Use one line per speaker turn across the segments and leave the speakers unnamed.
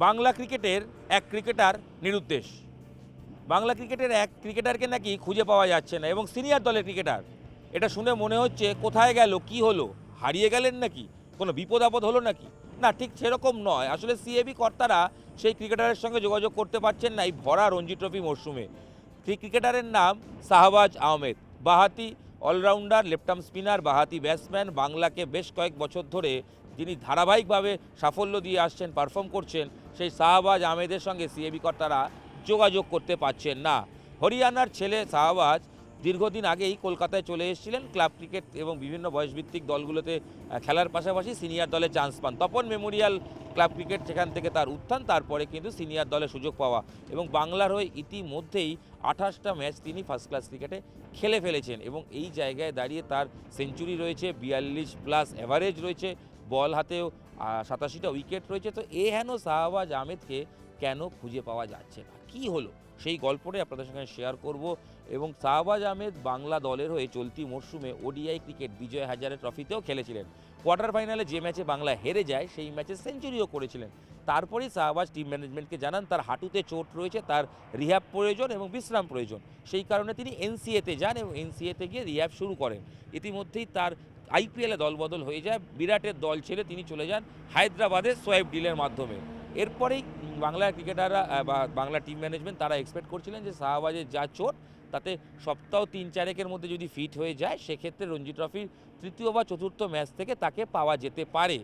বাংলা ক্রিকেটের এক ক্রিকেটার নিরুদ্দেশ। বাংলা ক্রিকেটের এক ক্রিকেটারকে নাকি খুঁজে পাওয়া যাচ্ছে না এবং সিনিয়র দলের ক্রিকেটার। এটা শুনে মনে হচ্ছে কোথায় গেল, কি হলো, হারিয়ে গেলেন নাকি, কোনো বিপদ আপদ হলো নাকি? না, ঠিক সেরকম নয়। আসলে সিএবি কর্তারা সেই ক্রিকেটারের সঙ্গে যোগাযোগ করতে পারছেন না এই ভরা রঞ্জি ট্রফি মরশুমে। সেই ক্রিকেটারের নাম শাহবাজ আহমেদ। বাঁহাতি অলরাউন্ডার, লেফট আর্ম স্পিনার, বাঁহাতি ব্যাটসম্যান। বাংলাকে বেশ কয়েক বছর ধরে যিনি ধারাবাহিকভাবে সাফল্য দিয়ে আসছেন, পারফর্ম করছেন, সেই শাহবাজ আহমেদের সঙ্গে সিএবি কর্তারা যোগাযোগ করতে পারছেন না। হরিয়ানার ছেলে শাহবাজ দীর্ঘদিন আগেই কলকাতায় চলে এসেছিলেন ক্লাব ক্রিকেট এবং বিভিন্ন বয়সভিত্তিক দলগুলোতে খেলার পাশাপাশি সিনিয়র দলে চান্স পান। তপন মেমোরিয়াল ক্লাব ক্রিকেট, সেখান থেকে তার উত্থান, তারপরে কিন্তু সিনিয়র দলে সুযোগ পাওয়া এবং বাংলার হয়ে ইতিমধ্যেই 28টা ম্যাচ তিনি ফার্স্ট ক্লাস ক্রিকেটে খেলে ফেলেছেন এবং এই জায়গায় দাঁড়িয়ে তার সেঞ্চুরি রয়েছে, 42+ অ্যাভারেজ রয়েছে, বল হাতেও 87টা উইকেট রয়েছে। তো হেন শাহবাজ আহমেদকে কেন খুঁজে পাওয়া যাচ্ছে না, কী হলো, সেই গল্পটাই আপনাদের সঙ্গে শেয়ার করব। এবং শাহবাজ আহমেদ বাংলা দলের হয়ে চলতি মরশুমে ওডিআই ক্রিকেট বিজয় হাজারে ট্রফিতেও খেলেছিলেন। কোয়ার্টার ফাইনালে যে ম্যাচে বাংলা হেরে যায় সেই ম্যাচে সেঞ্চুরিও করেছিলেন। তারপরেই শাহবাজ টিম ম্যানেজমেন্টকে জানান তার হাঁটুতে চোট রয়েছে, তার রিহ্যাব প্রয়োজন এবং বিশ্রাম প্রয়োজন। সেই কারণে তিনি এনসিএতে যান এবং এনসিএতে গিয়ে রিহ্যাব শুরু করেন। ইতিমধ্যেই তার আইপিএলে দলবদল হয়ে যায়, বিরাটের দল ছেড়ে তিনি চলে যান হায়দ্রাবাদে সোয়েব ডিলের মাধ্যমে। এরপরেই বাংলার ক্রিকেটাররা বা বাংলা টিম ম্যানেজমেন্ট তারা এক্সপেক্ট করছিলেন যে শাহবাজের যা চোট, তাতে সপ্তাহ 3-4 মধ্যে যদি ফিট হয়ে যায় সেক্ষেত্রে রঞ্জি ট্রফির তৃতীয় বা চতুর্থ ম্যাচ থেকে তাকে পাওয়া যেতে পারে।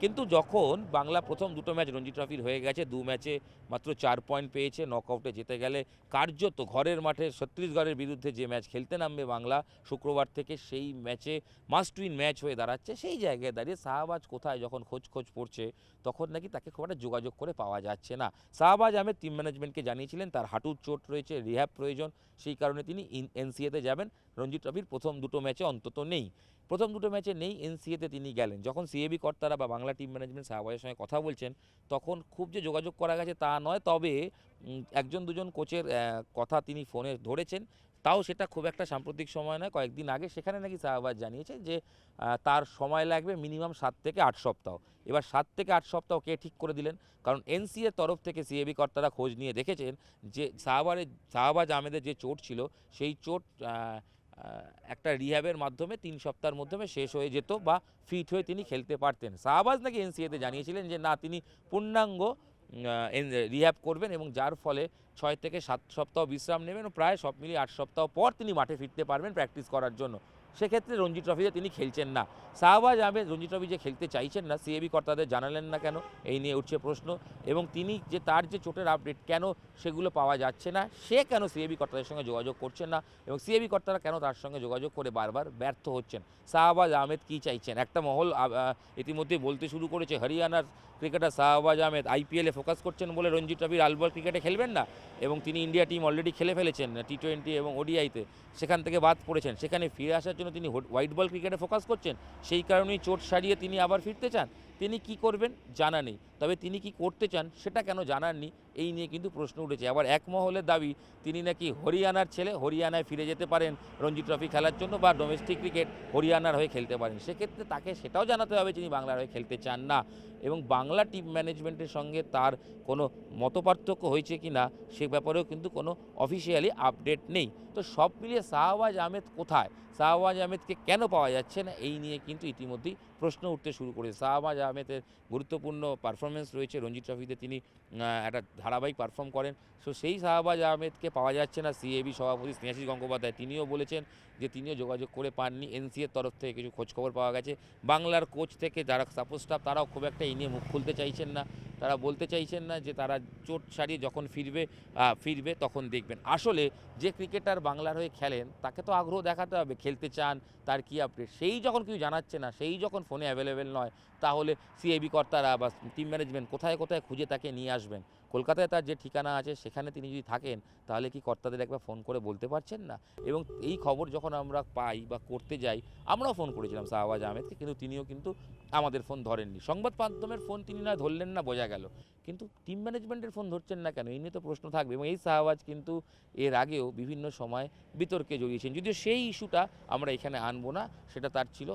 কিন্তু যখন বাংলা প্রথম দুটো ম্যাচ রঞ্জি ট্রফির হয়ে গেছে, 2 ম্যাচে মাত্র 4 পয়েন্ট পেয়েছে, নকআউটে যেতে গেলে কার্যত ঘরের মাঠে ছত্তিশগড়ের বিরুদ্ধে যে ম্যাচ খেলতে নামবে বাংলা শুক্রবার থেকে, সেই ম্যাচে মাস্ট উইন ম্যাচ হয়ে দাঁড়াচ্ছে। সেই জায়গায় দাঁড়িয়ে শাহবাজ কোথায় যখন খোঁজ পড়ছে, তখন নাকি তাকে খুব একটা যোগাযোগ করে পাওয়া যাচ্ছে না। শাহবাজ আহমেদ টিম ম্যানেজমেন্টকে জানিয়েছিলেন তার হাঁটুর চোট রয়েছে, রিহ্যাব প্রয়োজন, সেই কারণে তিনি এনসিএতে যাবেন। রঞ্জি ট্রফির প্রথম দুটো ম্যাচে অন্তত নেই, প্রথম দুটো ম্যাচে নেই, এনসিএতে তিনি গেলেন। যখন সিএবি কর্তারা বা বাংলা টিম ম্যানেজমেন্ট শাহবাজের সঙ্গে কথা বলছেন, তখন খুব যে যোগাযোগ করা গেছে তা নয়, তবে একজন দুজন কোচের কথা তিনি ফোনে ধরেছেন, তাও সেটা খুব একটা সাম্প্রতিক সময় নয়, কয়েকদিন আগে। সেখানে নাকি শাহবাজ জানিয়েছে যে তার সময় লাগবে মিনিমাম 7 থেকে 8 সপ্তাহ। এবার 7 থেকে 8 সপ্তাহ কে ঠিক করে দিলেন? কারণ এনসিএর তরফ থেকে সিএবি কর্তারা খোঁজ নিয়ে দেখেছেন যে শাহবাজ আহমেদের যে চোট ছিল, সেই চোট একটা রিহ্যাবের মাধ্যমে 3 সপ্তাহের মাধ্যমে শেষ হয়ে যেত বা ফিট হয়ে তিনি খেলতে পারতেন। শাহবাজ নাকি এনসিএতে জানিয়েছিলেন যে না, তিনি পূর্ণাঙ্গ রিহ্যাব করবেন এবং যার ফলে 6 থেকে 7 সপ্তাহ বিশ্রাম নেবেন ও প্রায় সব মিলিয়ে 8 সপ্তাহ পর তিনি মাঠে ফিরতে পারবেন প্র্যাকটিস করার জন্য। সেক্ষেত্রে রঞ্জি ট্রফিতে তিনি খেলছেন না। শাহবাজ আহমেদ রঞ্জি ট্রফি যে খেলতে চাইছেন না, সিএবি কর্তাদের জানালেন না কেন, এই নিয়ে উঠছে প্রশ্ন। এবং তিনি যে তার যে চোটের আপডেট কেন সেগুলো পাওয়া যাচ্ছে না, সে কেন সিএবি কর্তাদের সঙ্গে যোগাযোগ করছেন না এবং সিএবি কর্তারা কেন তার সঙ্গে যোগাযোগ করে বারবার ব্যর্থ হচ্ছেন। শাহবাজ আহমেদ কী চাইছেন? একটা মহল ইতিমধ্যেই বলতে শুরু করেছে হরিয়ানার ক্রিকেটার শাহবাজ আহমেদ আইপিএলে ফোকাস করছেন বলে রঞ্জি ট্রফির আলবল ক্রিকেটে খেলবেন না এবং তিনি ইন্ডিয়া টিম অলরেডি খেলে ফেলেছেন টি20 এবং ওডিআইতে, সেখান থেকে বাদ পড়েছেন। সেখানে ফিরে আসার জন্য তিনি হোয়াইট বল ক্রিকেটে ফোকাস করছেন, সেই কারণেই চোট সারিয়ে তিনি আবার ফিরতে চান। তিনি কি করবেন জানা নেই, তবে তিনি কি করতে চান সেটা কেন জানাননি, এই নিয়ে কিন্তু প্রশ্ন উঠেছে। আবার এক মহলের দাবি তিনি নাকি হরিয়ানার ছেলে, হরিয়ানায় ফিরে যেতে পারেন রঞ্জি ট্রফি খেলার জন্য বা ডোমেস্টিক ক্রিকেট হরিয়ানার হয়ে খেলতে পারেন। সেক্ষেত্রে তাকে সেটাও জানাতে হবে তিনি বাংলার হয়ে খেলতে চান না এবং বাংলা টিম ম্যানেজমেন্টের সঙ্গে তার কোনো মতপার্থক্য হয়েছে কি না সে ব্যাপারেও কিন্তু কোনো অফিসিয়ালি আপডেট নেই। তো সব মিলিয়ে শাহবাজ আহমেদ কোথায়, শাহবাজ আহমেদকে কেন পাওয়া যাচ্ছে না, এই নিয়ে কিন্তু ইতিমধ্যেই প্রশ্ন উঠতে শুরু করেছে। শাহবাজ আহমেদের গুরুত্বপূর্ণ পারফরমেন্স রয়েছে রঞ্জি ট্রফিতে, তিনি একটা ধারাবাহিক পারফর্ম করেন। সো সেই শাহবাজ আহমেদকে পাওয়া যাচ্ছে না। সিএবি সভাপতি স্নেহাশিস গঙ্গোপাধ্যায় তিনিও বলেছেন যে তিনিও যোগাযোগ করে পাননি। এনসিএর তরফ থেকে কিছু খোঁজখবর পাওয়া গেছে, বাংলার কোচ থেকে যারা সাপোর্ট স্টাফ তারাও খুব একটা এই নিয়ে মুখ খুলতে চাইছেন না। তারা বলতে চাইছেন না যে তারা চোট সারিয়ে যখন ফিরবে তখন দেখবেন। আসলে যে ক্রিকেটার বাংলার হয়ে খেলেন তাকে তো আগ্রহ দেখাতে হবে, খেলতে চান, তার কী আপডেট, সেই যখন কেউ জানাচ্ছে না, সেই যখন ফোনে অ্যাভেলেবেল নয়, তাহলে সিএবি কর্তারা বা টিম ম্যানেজমেন্ট কোথায় কোথায় খুঁজে তাকে নিয়ে আসবেন? কলকাতায় তার যে ঠিকানা আছে সেখানে তিনি যদি থাকেন, তাহলে কি কর্তাদের একবার ফোন করে বলতে পারছেন না? এবং এই খবর যখন আমরা পাই বা করতে যাই, আমরাও ফোন করেছিলাম শাহবাজ আহমেদকে, কিন্তু তিনিও কিন্তু আমাদের ফোন ধরেননি। সংবাদ মাধ্যমের ফোন তিনি না ধরলেন না বোঝা গেল, কিন্তু টিম ম্যানেজমেন্টের ফোন ধরছেন না কেন, এই নিয়ে তো প্রশ্ন থাকবে। এবং এই শাহবাজ কিন্তু এর আগেও বিভিন্ন সময় বিতর্কে জড়িয়েছেন, যদিও সেই ইস্যুটা আমরা এখানে আনবো না, সেটা তার ছিল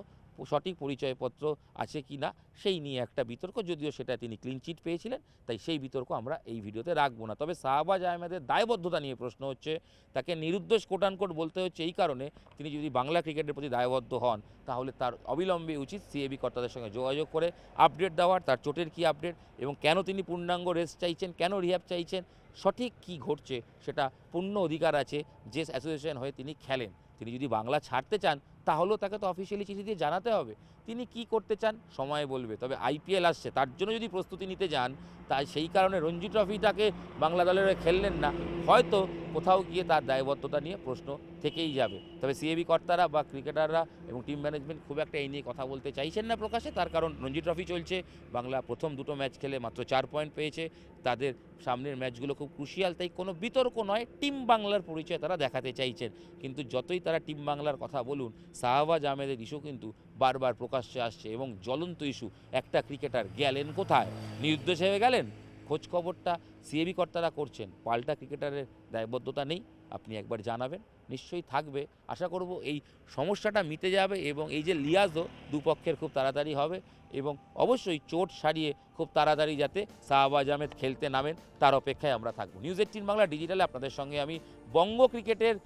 সঠিক পরিচয়পত্র আছে কি না সেই নিয়ে একটা বিতর্ক, যদিও সেটা তিনি ক্লিন চিট পেয়েছিলেন, তাই সেই বিতর্ক আমরা এই ভিডিওতে রাখবো না। তবে শাহবাজ আহমেদের দায়বদ্ধতা নিয়ে প্রশ্ন হচ্ছে, তাকে নিরুদ্দেশ কোটানকোট বলতে হচ্ছে এই কারণে, তিনি যদি বাংলা ক্রিকেটের প্রতি দায়বদ্ধ হন তাহলে তার অবিলম্বে উচিত সিএবি কর্তাদের সঙ্গে যোগাযোগ করে আপডেট দেওয়ার, তার চোটের কী আপডেট এবং কেন তিনি পূর্ণাঙ্গ রেস্ট চাইছেন, কেন রিহ্যাব চাইছেন, সঠিক কি ঘটছে সেটা পূর্ণ অধিকার আছে যে অ্যাসোসিয়েশন হয়ে তিনি খেলেন। তিনি যদি বাংলা ছাড়তে চান তাহলেও তাকে তো অফিসিয়ালি চিঠি দিয়ে জানাতে হবে তিনি কি করতে চান, সময় বলবে। তবে আইপিএল আসছে, তার জন্য যদি প্রস্তুতি নিতে যান, তাই সেই কারণে রঞ্জি ট্রফিটাকে বাংলা দলের হয়ে খেললেন না, হয়তো কোথাও গিয়ে তার দায়বদ্ধতা নিয়ে প্রশ্ন থেকেই যাবে। তবে সিএবি কর্তারা বা ক্রিকেটাররা এবং টিম ম্যানেজমেন্ট খুব একটা এই নিয়ে কথা বলতে চাইছেন না প্রকাশে, তার কারণ রঞ্জি ট্রফি চলছে, বাংলা প্রথম দুটো ম্যাচ খেলে মাত্র 4 পয়েন্ট পেয়েছে, তাদের সামনের ম্যাচগুলো খুব ক্রুশিয়াল, তাই কোনো বিতর্ক নয়, টিম বাংলার পরিচয় তারা দেখাতে চাইছেন। কিন্তু যতই তারা টিম বাংলার কথা বলুন, শাহবাজ আহমেদের ইস্যু কিন্তু বারবার প্রকাশ্যে আসছে এবং জ্বলন্ত ইস্যু, একটা ক্রিকেটার গেলেন কোথায়, নিরুদ্দেশ হয়ে গেলেন, খোঁজ খবরটা সিএবি কর্তারা করছেন, পাল্টা ক্রিকেটারের দায়বদ্ধতা নেই, আপনি একবার জানাবেন, নিশ্চয়ই থাকবে। আশা করব এই সমস্যাটা মিটে যাবে এবং এই যে লিয়াজও দুপক্ষের খুব তাড়াতাড়ি হবে এবং অবশ্যই চোট সারিয়ে খুব তাড়াতাড়ি যাতে শাহবাজ আহমেদ খেলতে নামেন তার অপেক্ষায় আমরা থাকবো। নিউজ 18 বাংলা ডিজিটালে আপনাদের সঙ্গে আমি বঙ্গ ক্রিকেটের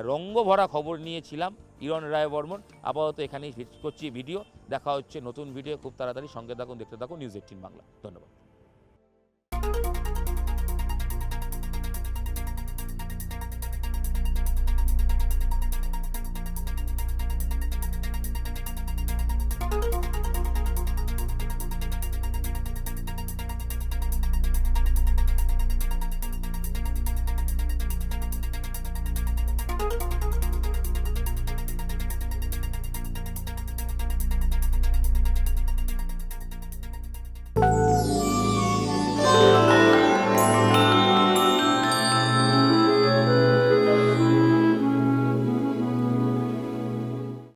রঙ্গভরা খবর নিয়েছিলাম ইরন রায় বর্মন। আপাতত এখানেই করছি ভিডিও, দেখা হচ্ছে নতুন ভিডিও খুব তাড়াতাড়ি, সঙ্গে থাকুন, দেখতে থাকুন নিউজ 18 বাংলা। ধন্যবাদ।